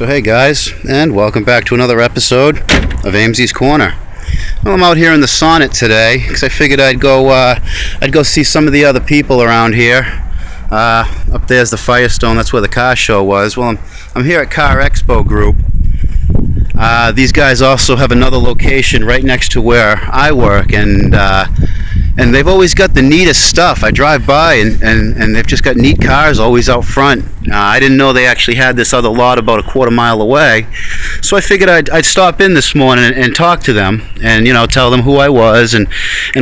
So hey guys, and welcome back to another episode of Amesey's Corner. Well, I'm out here in the Sonnet today because I figured I'd go see some of the other people around here. Up there's the Firestone. That's where the car show was. Well, I'm here at Car Expo Group. These guys also have another location right next to where I work, and they've always got the neatest stuff. I drive by and they've just got neat cars always out front. I didn't know they actually had this other lot about a quarter mile away, so I figured I'd stop in this morning and talk to them and tell them who I was and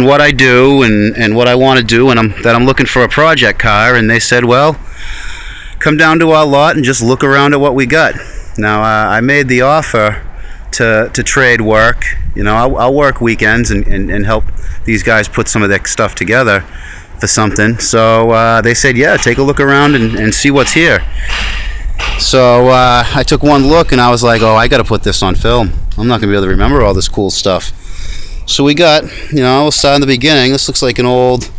what I do and what I want to do, and that I'm looking for a project car. And they said, well, come down to our lot and just look around at what we got. Now I made the offer to trade work. I'll work weekends and help these guys put some of their stuff together for something. So they said, yeah, take a look around and see what's here. So I took one look and I was like, oh, I got to put this on film. I'm not going to be able to remember all this cool stuff. So we got, we'll start in the beginning. This looks like an old,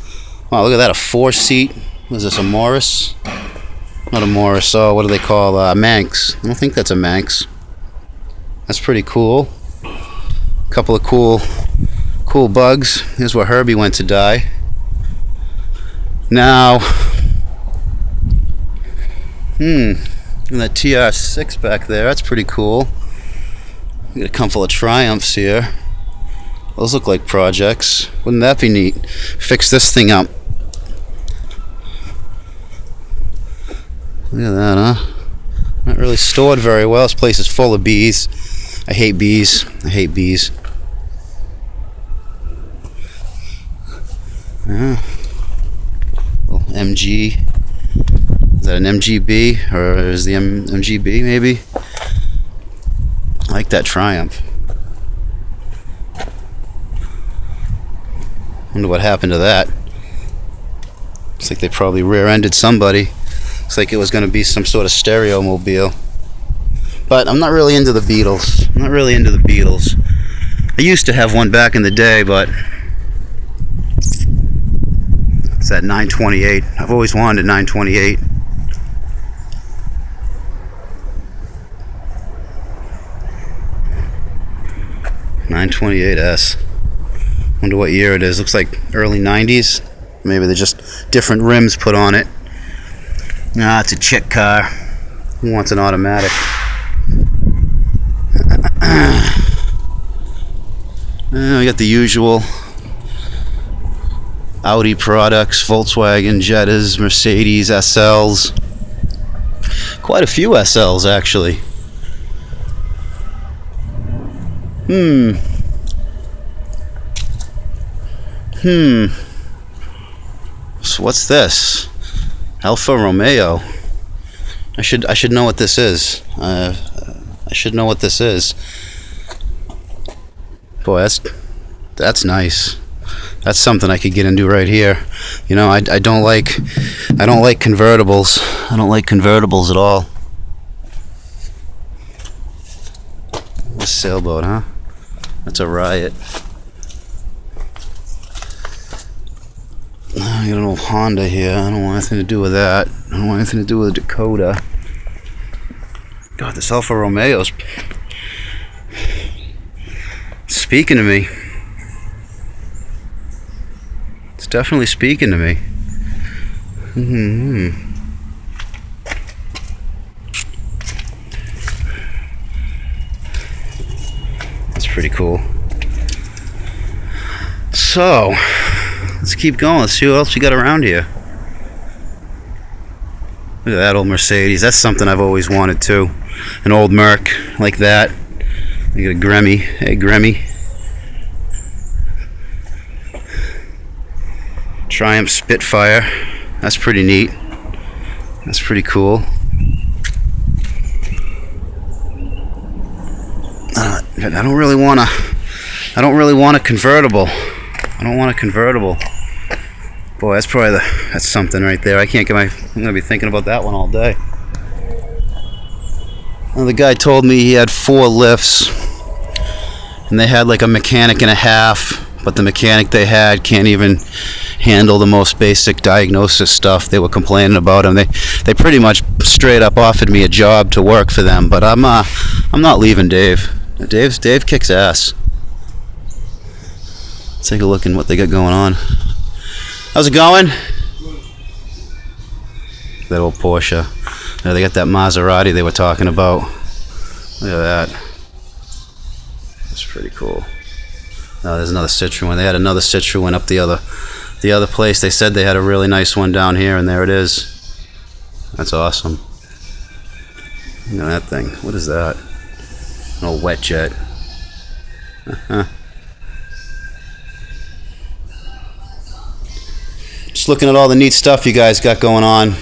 wow, look at that, a 4-seat. What is this, a Morris? Not a Morris, oh, what do they call, Manx. I don't think that's a Manx. That's pretty cool. A couple of cool bugs. Here's where Herbie went to die. Now, and that TR6 back there, that's pretty cool. We got a couple of Triumphs here. Those look like projects. Wouldn't that be neat? Fix this thing up. Look at that, huh? Not really stored very well. This place is full of bees. I hate bees. Yeah. Little MG. Is that an MGB? Or is the MGB maybe? I like that Triumph. Wonder what happened to that. Looks like they probably rear-ended somebody. Looks like it was going to be some sort of stereo mobile. But I'm not really into the Beatles. I used to have one back in the day, but it's that 928. I've always wanted a 928. S. Wonder what year it is. Looks like early 90s. Maybe they're just different rims put on it. Nah, it's a chick car. Who wants an automatic? We got the usual Audi products, Volkswagen, Jettas, Mercedes, SLs. Quite a few SLs, actually. So what's this? Alfa Romeo. I should know what this is. I should know what this is. Boy, that's nice. That's something I could get into right here. I don't like convertibles. I don't like convertibles at all. This sailboat, huh? That's a riot. I got an old Honda here. I don't want anything to do with that. I don't want anything to do with a Dakota. God, this Alfa Romeo's speaking to me. It's definitely speaking to me. That's pretty cool. So, let's keep going. Let's see what else we got around here. Look at that old Mercedes. That's something I've always wanted too. An old Merc like that. You got a Gremmy. Hey, Gremmy. Triumph Spitfire. That's pretty neat. That's pretty cool. I don't really want a convertible. I don't want a convertible. Boy, that's something right there. I'm gonna be thinking about that one all day. Well, the guy told me he had 4 lifts, and they had like a mechanic and a half but the mechanic they had can't even handle the most basic diagnosis stuff. They were complaining about him. They pretty much straight up offered me a job to work for them, but I'm not leaving Dave. Dave kicks ass. Let's take a look at what they got going on. How's it going? That old Porsche. Yeah, they got that Maserati they were talking about. Look at that. That's pretty cool. Oh, there's another Citroen. They had another Citroen up the other place. They said they had a really nice one down here, and there it is. That's awesome. Look at that thing. What is that? An old wet jet. Just looking at all the neat stuff you guys got going on.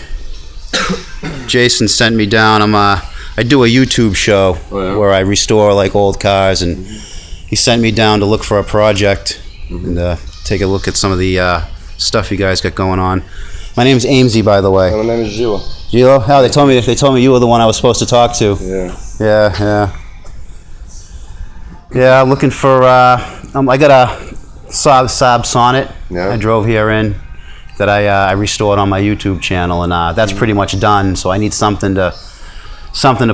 Jason sent me down. I do a YouTube show where I restore like old cars, and he sent me down to look for a project and take a look at some of the stuff you guys got going on. My name's Amesy, by the way. My name is Gilo. Gilo? Oh, they told me you were the one I was supposed to talk to. Yeah. I'm looking for. I got a Saab Sonnet. Yeah. I drove here in that I restored on my YouTube channel, and that's pretty much done. So I need something to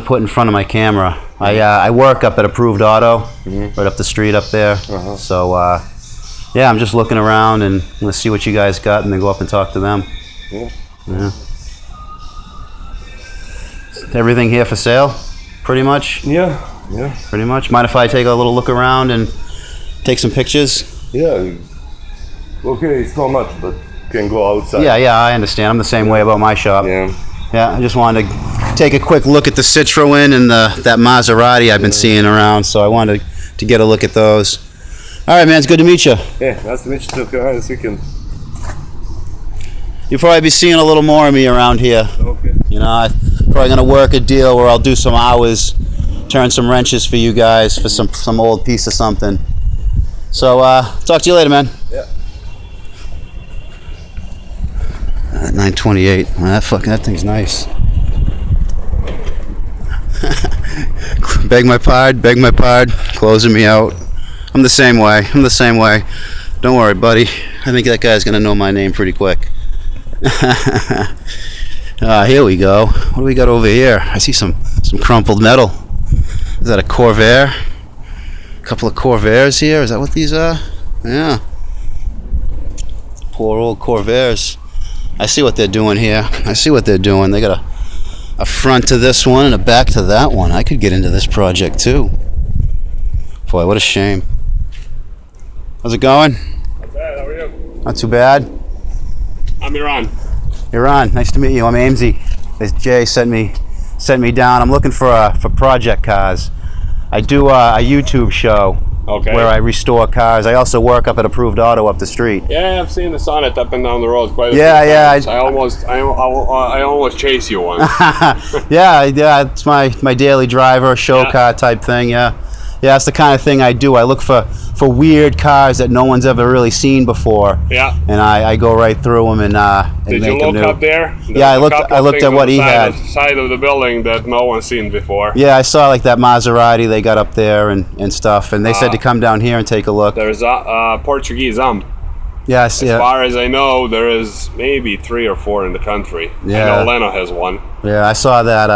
put in front of my camera. I work up at Approved Auto, right up the street up there. So yeah, I'm just looking around and I'm gonna see what you guys got, and then go up and talk to them. Yeah. Everything here for sale, pretty much. Yeah. Pretty much. Mind if I take a little look around and take some pictures? Yeah. Okay, it's not much, but can go outside. Yeah, I understand. I'm the same way about my shop. Yeah, I just wanted to take a quick look at the Citroen and that Maserati I've been seeing around, so I wanted to get a look at those. All right, man, it's good to meet you. Yeah, nice to meet you too. Come on this weekend. You'll probably be seeing a little more of me around here. Okay. You know, I'm probably going to work a deal where I'll do some hours, turn some wrenches for you guys for some old piece of something. So, talk to you later, man. Yeah. 928. Well, that thing's nice. Beg my pardon. Closing me out. I'm the same way. Don't worry, buddy. I think that guy's gonna know my name pretty quick. Here we go. What do we got over here? I see some crumpled metal. Is that a Corvair? A couple of Corvairs here. Is that what these are? Yeah. Poor old Corvairs. I see what they're doing here. They got a front to this one and a back to that one. I could get into this project too. Boy, what a shame. How's it going? Not bad, how are you? Not too bad. I'm Iran. Iran, nice to meet you. I'm Amesy. This Jay sent me down. I'm looking for project cars. I do a YouTube show where I restore cars. I also work up at Approved Auto up the street. Yeah, I've seen the Sonnet up and down the road quite a Yeah, few times. I almost chase you once. yeah, it's my daily driver, show car type thing. Yeah, it's the kind of thing I do. I look for weird cars that no one's ever really seen before. Yeah. And I go right through them and Did make you them look new. up there? Yeah, I looked at what he had. Side of the building that no one's seen before. Yeah, I saw like that Maserati they got up there and stuff, and they said to come down here and take a look. There's a Portuguese Yeah, I see As it. far as I know, there is maybe 3 or 4 in the country. Yeah. I know Leno has one. Yeah, I saw that.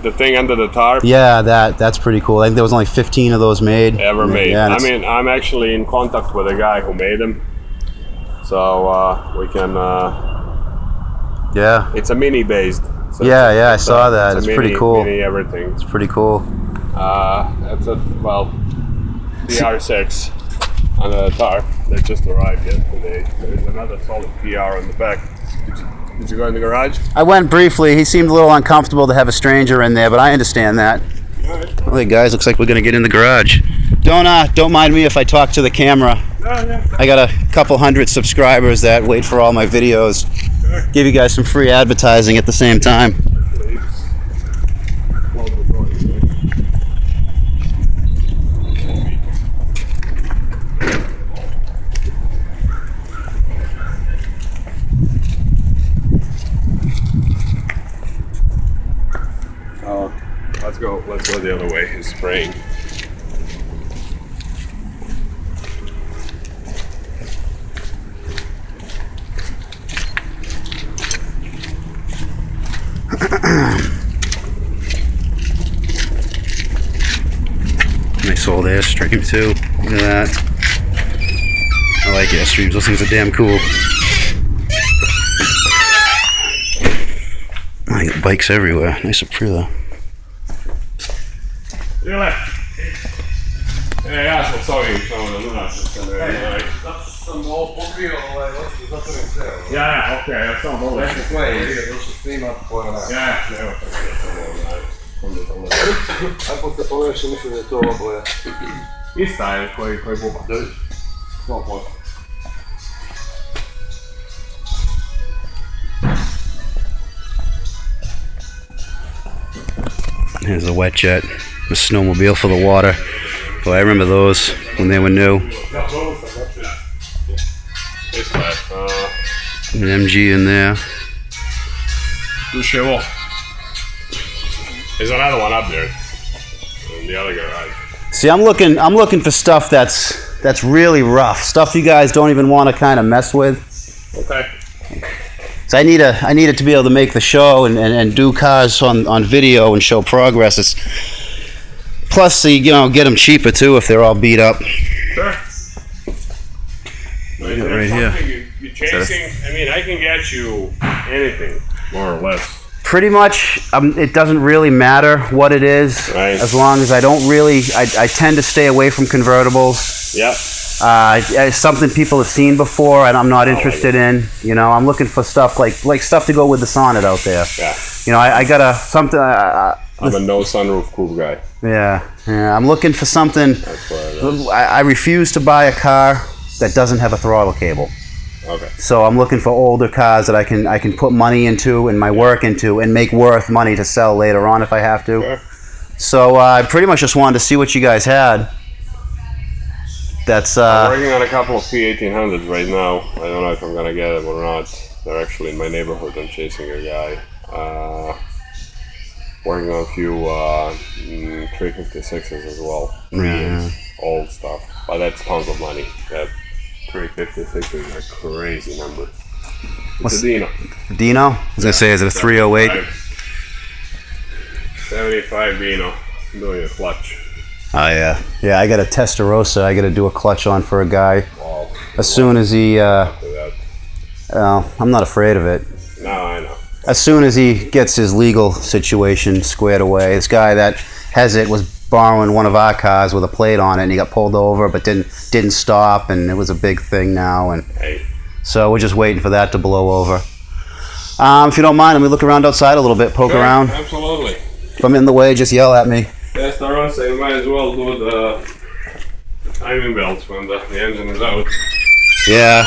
The thing under the tarp. Yeah, that's pretty cool. I think there was only 15 of those made. Ever made. Yeah, I mean, I'm actually in contact with a guy who made them. So we can. Yeah. It's a mini based. So I saw that. It's pretty cool. Mini everything. It's pretty cool. It's a PR6 on the tarp that just arrived yesterday. There's another solid PR on the back. Did you go in the garage? I went briefly. He seemed a little uncomfortable to have a stranger in there, but I understand that. Alright. Well, hey guys, looks like we're gonna get in the garage. Don't mind me if I talk to the camera. Yeah. I got a couple hundred subscribers that wait for all my videos. Sure. Give you guys some free advertising at the same time. Let's go the other way. He's spraying. Nice old Airstream too. Look at that. I like Airstreams. Those things are damn cool. I got bikes everywhere. Nice Aprilia. Yle! Ei jää soihin, se on lunastus. Sam pokrio zatvoren ceo. Ja, okej, jag sa nog det. Nešto koje ide, došlo snima, pojena nas. Ja, evo. Ako se pogledaš, mislim da je to ova boja. Ista je koji buba. 100%. Here's a wet jet, a snowmobile for the water. Boy, I remember those when they were new. Ista je. An MG in there. Duševo. There's another one up there. In the other garage. See, I'm looking for stuff that's really rough. Stuff you guys don't even want to kind of mess with. Okay. So I need it to be able to make the show and do cars on video and show progress. It's plus get them cheaper too if they're all beat up. Sure. Right here. You're chasing. I mean, I can get you anything, more or less. Pretty much, it doesn't really matter what it is, Right. as long as I don't really. I tend to stay away from convertibles. Yep. It's something people have seen before, and I'm not interested in. I'm looking for stuff like stuff to go with the Sonnet out there. Yeah. I got something. I'm a no sunroof cool guy. Yeah. I'm looking for something. That's what it is. I refuse to buy a car that doesn't have a throttle cable. Okay. So I'm looking for older cars that I can put money into and my work into and make worth money to sell later on if I have to. Sure. So I pretty much just wanted to see what you guys had. That's I'm working on a couple of P1800s right now. I don't know if I'm gonna get them or not. They're actually in my neighborhood. I'm chasing a guy. Working on a few 356s as well. Old stuff, but that's tons of money. That 356 is a crazy number. It's a Dino. Dino? As I say, is it a 308? 75 Dino. I'm doing a clutch. Oh yeah. Yeah, I got a Testarossa I got to do a clutch on for a guy. Wow. As soon as he, After that. I'm not afraid of it. No, I know. As soon as he gets his legal situation squared away, this guy that has it was borrowing one of our cars with a plate on it, and he got pulled over, but didn't stop, and it was a big thing now, and Hey. so we're just waiting for that to blow over. If you don't mind, let me look around outside a little bit, poke Sure, around. Absolutely. If I'm in the way, just yell at me. Testarossa, you might as well do the timing belts when the engine is out. Yeah.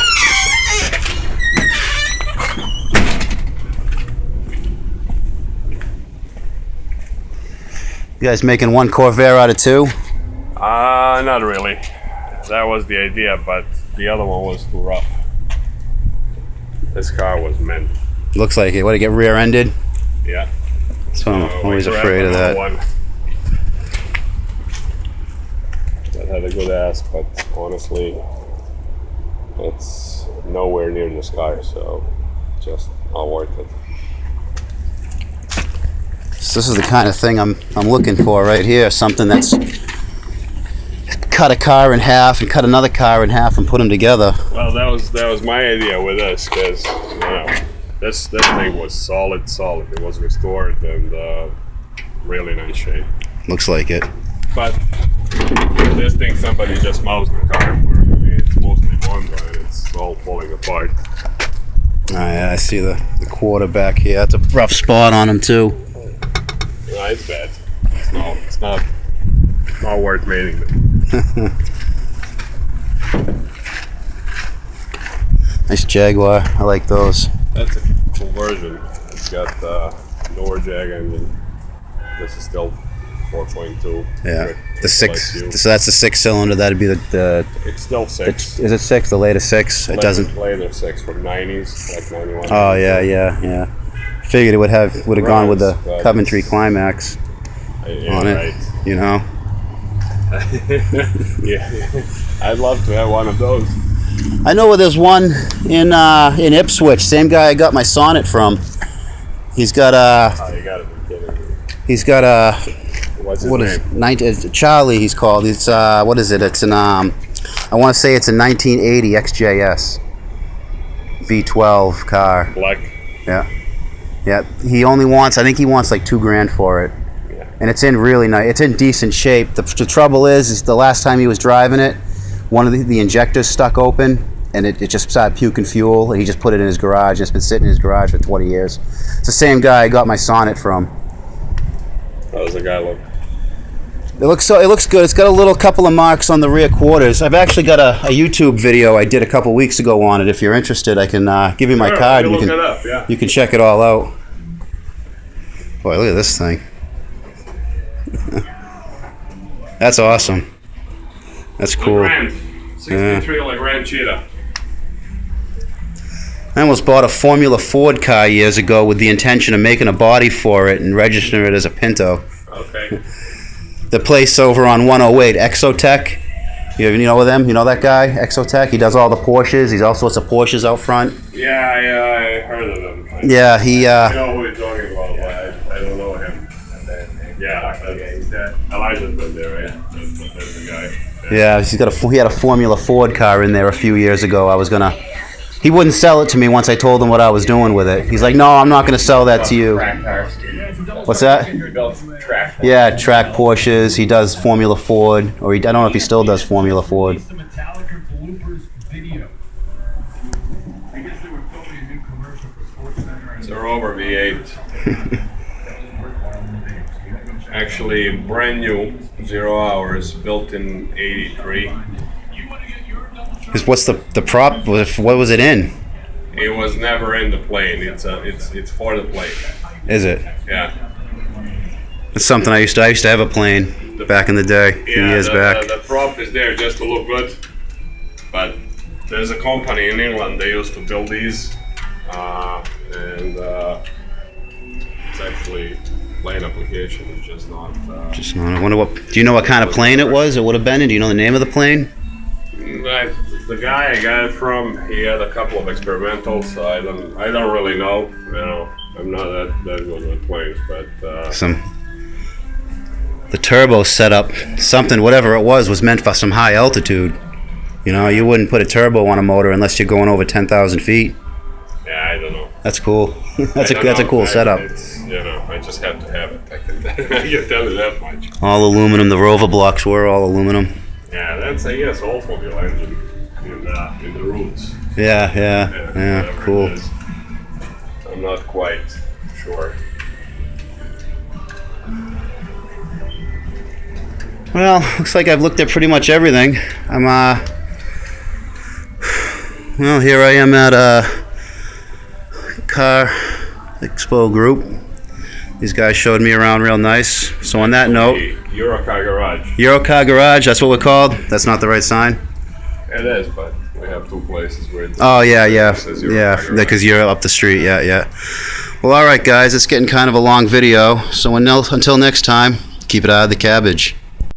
You guys making one Corvair out of two? Not really. That was the idea, but the other one was too rough. This car was meant. Looks like it. What, to get rear-ended? Yeah. So I'm always we afraid of grabbed that. another one that had a good ass, but honestly, it's nowhere near this car, so just not worth it. So this is the kind of thing I'm looking for right here. Something that's cut a car in half and cut another car in half and put them together. Well, that was my idea with this, because this thing was solid. It was restored and really nice shape. Looks like it. But this thing, somebody just moused the car for. I mean, it's mostly Honda and it's all falling apart. Oh, yeah, I see the quarterback here. That's a rough spot on him too. No, it's bad. It's not worth mating them. Nice Jaguar. I like those. That's a conversion. It's got lower jag engine. This is still 4.2. Yeah. The six. Like So that's the 6-cylinder. That'd be the. It's still 6. Is it 6? The latest 6. It doesn't. Later 6 from 90s, like 91. Oh yeah. Figured it would have gone with the Runs, Coventry Climax Yeah, on it. right. You know. Yeah, I'd love to have one of those. I know where there's one in Ipswich. Same guy I got my Sonnet from. He's got Oh, you gotta be kidding me. he's got a What's his what name? is it? It's Charlie? He's called. It's what is it? It's an I want to say it's a 1980 XJS V12 car. Black. Yeah, yeah. He only wants. I think he wants like $2,000 for it. Yeah. And it's in really nice. It's in decent shape. The trouble is the last time he was driving it, one of the injectors stuck open, and it just started puking fuel. And he just put it in his garage. It's been sitting in his garage for 20 years. It's the same guy I got my Sonnet from. How does the guy look? It looks good. It's got a little couple of marks on the rear quarters. I've actually got a YouTube video I did a couple weeks ago on it. If you're interested, I can give you my Sure, card. we'll And look it up, yeah. you can check it all out. Boy, look at this thing. That's awesome. That's cool. Grand. 63 like Grand Cheetah. I almost bought a Formula Ford car years ago with the intention of making a body for it and registering it as a Pinto. Okay. The place over on 108, Exotech. You know them? You know that guy, Exotech? He does all the Porsches. He's all sorts of Porsches out front. Yeah, I heard of him. Yeah, he. I know who you're talking about, but I don't know him. Yeah, Elijah's been there, right? That's the guy. Yeah, he had a Formula Ford car in there a few years ago. He wouldn't sell it to me once I told him what I was doing with it. He's like, no, I'm not going to sell that to you. What's that? Yeah, track Porsches. He does Formula Ford, or I don't know if he still does Formula Ford. It's a Rover V8. Actually, brand new, 0 hours, built in '83. What's the prop? What was it in? It was never in the plane. It's for the plane. Is it? Yeah. It's something I used to have a plane back in the day, a few years back. The prop is there just to look good, but there's a company in England. They used to build these, and it's actually plane application. It's just not. Just not. I wonder what. Do you know what kind of plane it was? It would have been. Do you know the name of the plane? The guy I got it from, he had a couple of experimentals. So I don't really know. You know, I'm not that good with planes, but the turbo setup, whatever it was meant for some high altitude. You know, you wouldn't put a turbo on a motor unless you're going over 10,000 feet. Yeah, I don't know. That's cool. that's a cool setup. I just have to have it. I can tell you that much. All aluminum. The Rover blocks were all aluminum. Yeah, that's I guess automobile engine in the roots. Yeah. Cool. I'm not quite sure. Well, looks like I've looked at pretty much everything. Well, here I am at Car Expo Group. These guys showed me around real nice. So on that note, Euroa Garage. Euroa Garage, that's what we're called? That's not the right sign? It is, but we have two places where it because you're up the street, yeah. Well, all right, guys, it's getting kind of a long video, so until next time, keep it out of the cabbage.